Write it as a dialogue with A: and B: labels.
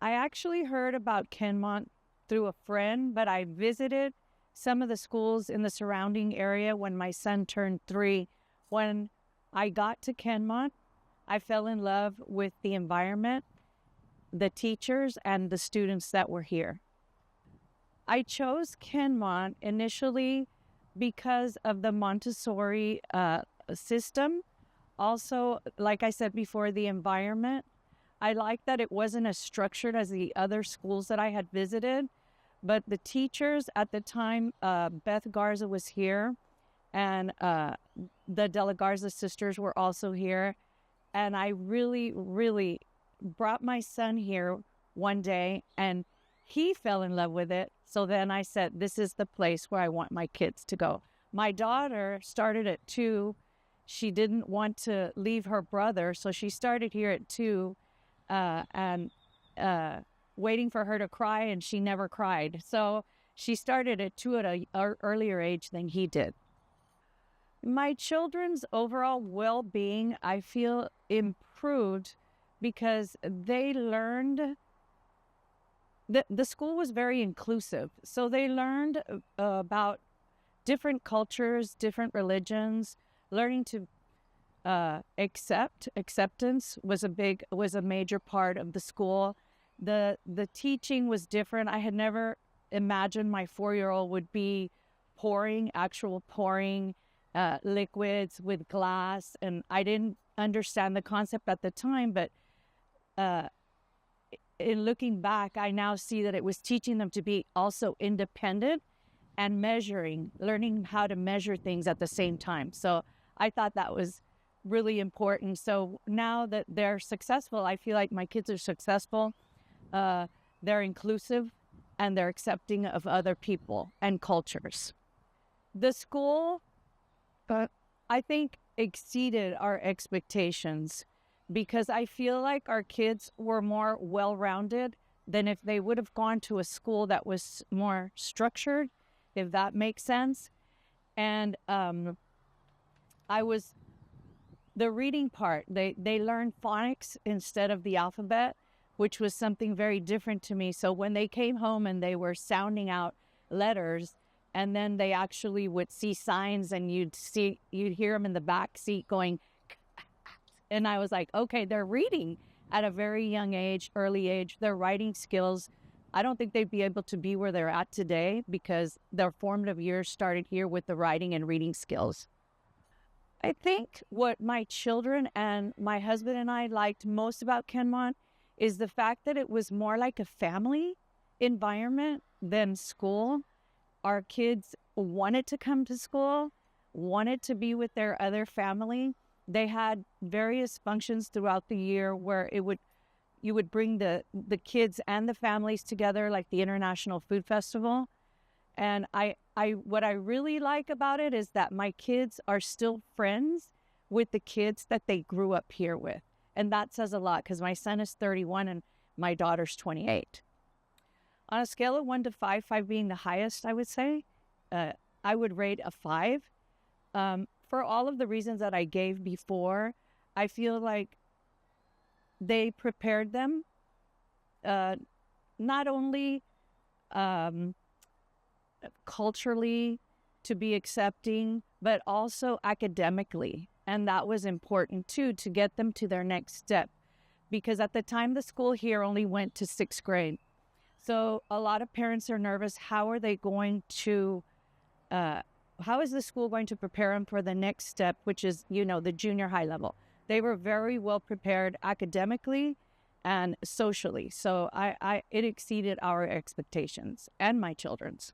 A: I actually heard about Kenmont through a friend, but I visited some of the schools in the surrounding area when my son turned 3. When I got to Kenmont, I fell in love with the environment, the teachers, and the students that were here. I chose Kenmont initially because of the Montessori system. Also, like I said before, the environment. I liked that it wasn't as structured as the other schools that I had visited, but the teachers at the time, Beth Garza was here, and the De La Garza sisters were also here. And I really, really brought my son here one day, and he fell in love with it. So then I said, this is the place where I want my kids to go. My daughter started at 2. She didn't want to leave her brother, so she started here at 2, and waiting for her to cry, and she never cried. So she started at 2 at an earlier age than he did. My children's overall well-being, I feel, improved because they learned. The school was very inclusive. So they learned about different cultures, different religions, learning to acceptance was a major part of the school. The teaching was different. I had never imagined my 4-year-old would be pouring liquids with glass, and I didn't understand the concept at the time, but in looking back, I now see that it was teaching them to be also independent and learning how to measure things at the same time. So I thought that was really important. So now that they're successful, I feel like my kids are successful. They're inclusive, and they're accepting of other people and cultures. The school, I think, exceeded our expectations because I feel like our kids were more well-rounded than if they would have gone to a school that was more structured, if that makes sense. And the reading part, they learned phonics instead of the alphabet, which was something very different to me. So when they came home and they were sounding out letters, and then they actually would see signs, and you'd hear them in the back seat going, and I was like, okay, they're reading at a very young age, early age. Their writing skills, I don't think they'd be able to be where they're at today because their formative years started here with the writing and reading skills. I think what my children and my husband and I liked most about Kenmont is the fact that it was more like a family environment than school. Our kids wanted to come to school, wanted to be with their other family. They had various functions throughout the year where you would bring the kids and the families together, like the International Food Festival. And what I really like about it is that my kids are still friends with the kids that they grew up here with. And that says a lot because my son is 31 and my daughter's 28. On a scale of 1 to 5, 5 being the highest, I would say, I would rate a 5. For all of the reasons that I gave before, I feel like they prepared them not only culturally to be accepting, but also academically. And that was important too, to get them to their next step. Because at the time, the school here only went to 6th grade. So a lot of parents are nervous. How is the school going to prepare them for the next step, which is, the junior high level? They were very well prepared academically and socially. So it exceeded our expectations and my children's.